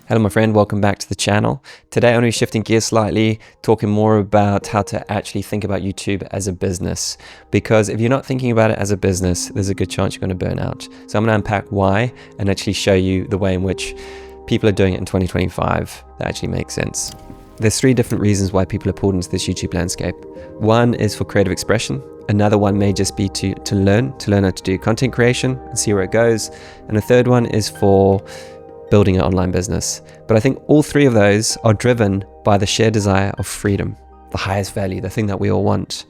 Hello my friend, welcome back to the channel. Today I'm going to be shifting gears slightly, talking more about how to actually think about YouTube as a business. Because if you're not thinking about it as a business, there's a good chance you're going to burn out. So I'm going to unpack why and actually show you the way in which people are doing it in 2025 that actually makes sense. There's three different reasons why people are pulled into this YouTube landscape. One is for creative expression. Another one may just be to learn how to do content creation and see where it goes. And the third one is for building an online business. But I think all three of those are driven by the shared desire of freedom, the highest value, the thing that we all want.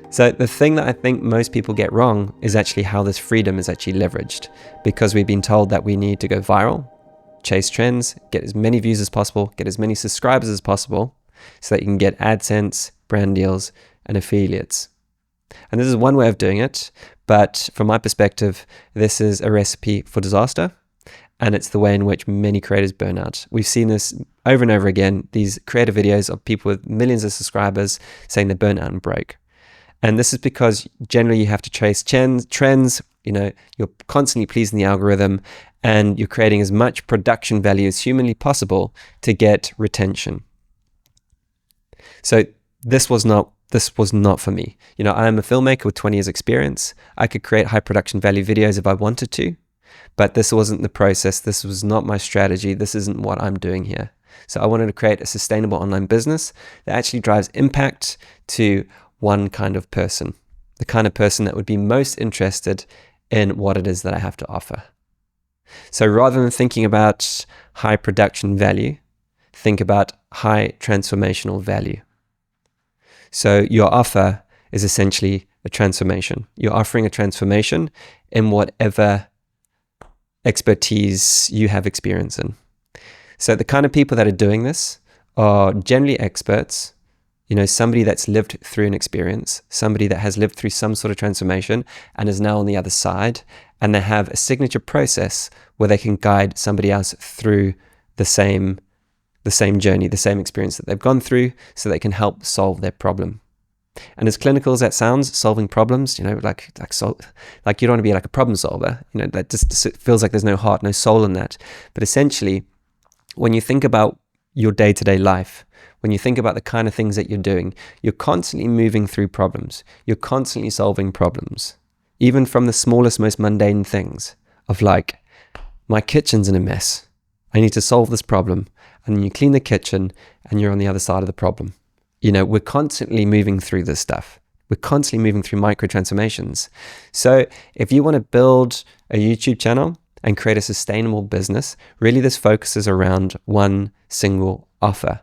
So the thing that I think most people get wrong is actually how this freedom is actually leveraged, because we've been told that we need to go viral, chase trends, get as many views as possible, get as many subscribers as possible, so that you can get AdSense, brand deals, and affiliates. And this is one way of doing it, but from my perspective, this is a recipe for disaster. And it's the way in which many creators burn out. We've seen this over and over again, these creative videos of people with millions of subscribers saying they're burnt out and broke. And this is because generally you have to chase trends, you're constantly pleasing the algorithm and you're creating as much production value as humanly possible to get retention. So this was not for me. I am a filmmaker with 20 years experience. I could create high production value videos if I wanted to. But this wasn't the process. This was not my strategy. This isn't what I'm doing here. So I wanted to create a sustainable online business that actually drives impact to one kind of person, the kind of person that would be most interested in what it is that I have to offer. So rather than thinking about high production value, think about high transformational value. So your offer is essentially a transformation. You're offering a transformation in whatever expertise you have experience in. So the kind of people that are doing this are generally experts, somebody that's lived through an experience, somebody that has lived through some sort of transformation and is now on the other side, and they have a signature process where they can guide somebody else through the same journey, the same experience that they've gone through, so they can help solve their problem. And as clinical as that sounds, solving problems, you don't want to be like a problem solver. That just feels like there's no heart, no soul in that. But essentially, when you think about your day-to-day life, when you think about the kind of things that you're doing, you're constantly moving through problems. You're constantly solving problems, even from the smallest, most mundane things of like, my kitchen's in a mess. I need to solve this problem. And then you clean the kitchen and you're on the other side of the problem. We're constantly moving through this stuff. We're constantly moving through micro transformations. So if you want to build a YouTube channel and create a sustainable business, really this focuses around one single offer.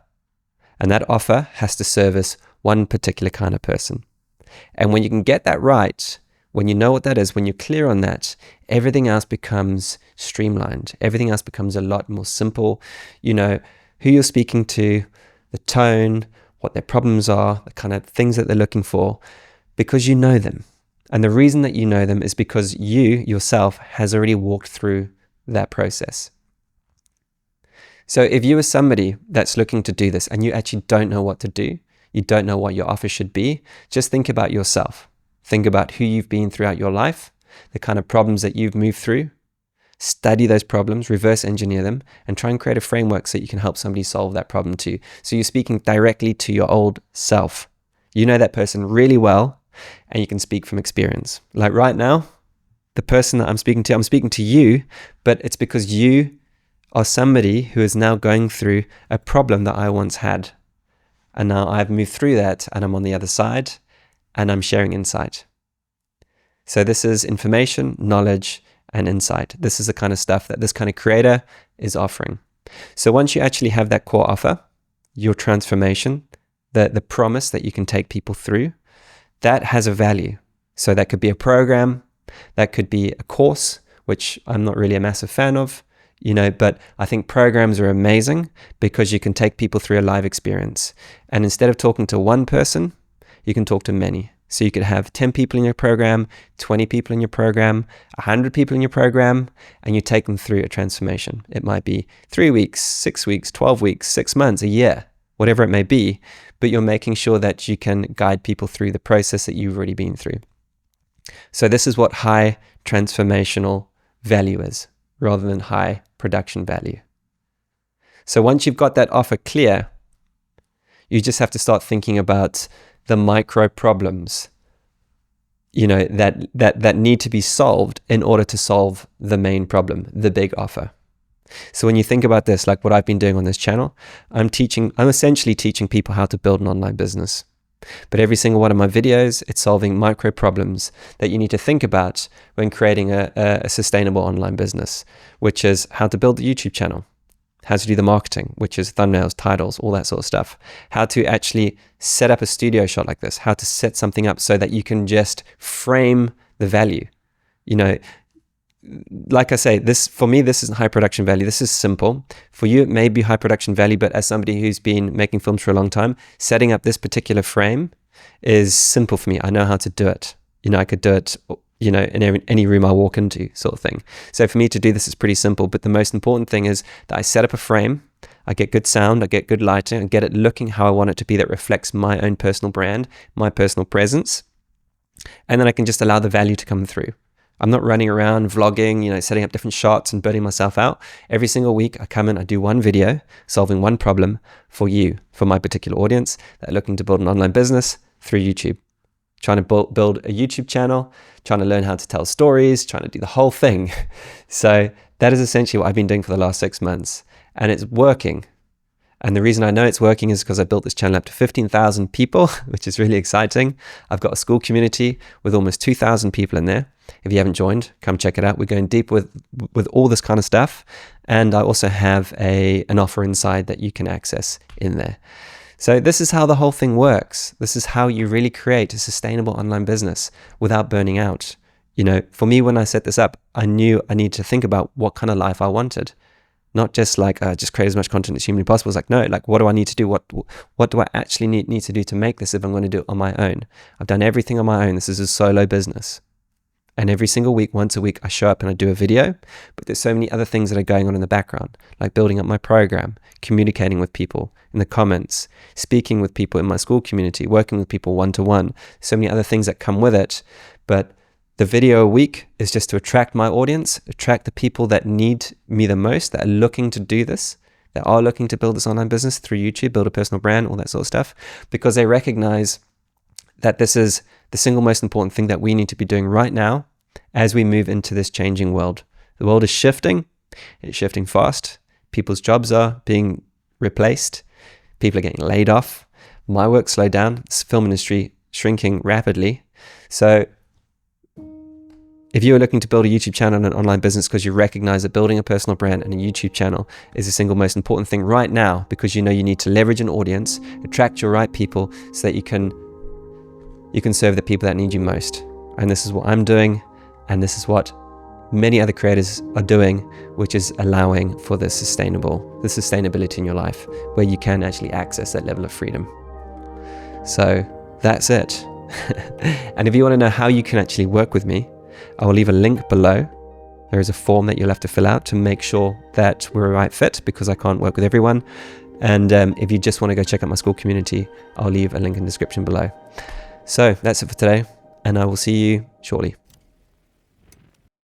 And that offer has to service one particular kind of person. And when you can get that right, when you know what that is, when you're clear on that, everything else becomes streamlined. Everything else becomes a lot more simple. Who you're speaking to, the tone, what their problems are, the kind of things that they're looking for, because you know them. And the reason that you know them is because you yourself has already walked through that process. So if you are somebody that's looking to do this and you actually don't know what to do, you don't know what your offer should be, just think about yourself. Think about who you've been throughout your life, the kind of problems that you've moved through. Study those problems, reverse engineer them, and try and create a framework so you can help somebody solve that problem too. So you're speaking directly to your old self. You know that person really well, and you can speak from experience. Like right now, the person that I'm speaking to you, but it's because you are somebody who is now going through a problem that I once had. And now I've moved through that, and I'm on the other side, and I'm sharing insight. So this is information, knowledge, and insight. This is the kind of stuff that this kind of creator is offering. So once you actually have that core offer, your transformation, the promise that you can take people through, that has a value. So that could be a program, that could be a course, which I'm not really a massive fan of, but I think programs are amazing because you can take people through a live experience. And instead of talking to one person, you can talk to many. So you could have 10 people in your program, 20 people in your program, 100 people in your program, and you take them through a transformation. It might be 3 weeks, 6 weeks, 12 weeks, 6 months, a year, whatever it may be, but you're making sure that you can guide people through the process that you've already been through. So this is what high transformational value is, rather than high production value. So once you've got that offer clear, you just have to start thinking about the micro problems, that need to be solved in order to solve the main problem, the big offer. So when you think about this, like what I've been doing on this channel, I'm essentially teaching people how to build an online business. But every single one of my videos, it's solving micro problems that you need to think about when creating a sustainable online business, which is how to build the YouTube channel, how to do the marketing, which is thumbnails, titles, all that sort of stuff, how to actually set up a studio shot like this, how to set something up so that you can just frame the value. Like I say, for me, this isn't high production value. This is simple. For you, it may be high production value, but as somebody who's been making films for a long time, setting up this particular frame is simple for me. I know how to do it. I could do it, in any room I walk into, sort of thing. So for me to do this is pretty simple, but the most important thing is that I set up a frame, I get good sound, I get good lighting, I get it looking how I want it to be, that reflects my own personal brand, my personal presence, and then I can just allow the value to come through. I'm not running around vlogging, setting up different shots and burning myself out. Every single week I come in, I do one video solving one problem for you, for my particular audience that are looking to build an online business through YouTube. Trying to build a YouTube channel, trying to learn how to tell stories, trying to do the whole thing. So that is essentially what I've been doing for the last 6 months, and it's working. And the reason I know it's working is because I built this channel up to 15,000 people, which is really exciting. I've got a school community with almost 2,000 people in there. If you haven't joined, come check it out. We're going deep with all this kind of stuff. And I also have an offer inside that you can access in there. So this is how the whole thing works. This is how you really create a sustainable online business without burning out. For me, when I set this up, I knew I needed to think about what kind of life I wanted. Not just like, just create as much content as humanly possible. It's like, no, like, what do I need to do? What do I actually need to do to make this if I'm going to do it on my own? I've done everything on my own. This is a solo business. And every single week, once a week, I show up and I do a video. But there's so many other things that are going on in the background, like building up my program, communicating with people in the comments, speaking with people in my school community, working with people one-to-one. So many other things that come with it. But the video a week is just to attract my audience, attract the people that need me the most, that are looking to do this, that are looking to build this online business through YouTube, build a personal brand, all that sort of stuff, because they recognize that this is the single most important thing that we need to be doing right now as we move into this changing world. The world is shifting. It's shifting fast. People's jobs are being replaced. People are getting laid off. My work slowed down. This film industry shrinking rapidly. So if you are looking to build a YouTube channel and an online business because you recognize that building a personal brand and a YouTube channel is the single most important thing right now, because you need to leverage an audience, attract your right people so that you can serve the people that need you most. And this is what I'm doing, and this is what many other creators are doing, which is allowing for the sustainability in your life, where you can actually access that level of freedom. So that's it. And if you want to know how you can actually work with me, I will leave a link below. There is a form that you'll have to fill out to make sure that we're a right fit, because I can't work with everyone. And if you just want to go check out my school community, I'll leave a link in the description below. So that's it for today, and I will see you shortly.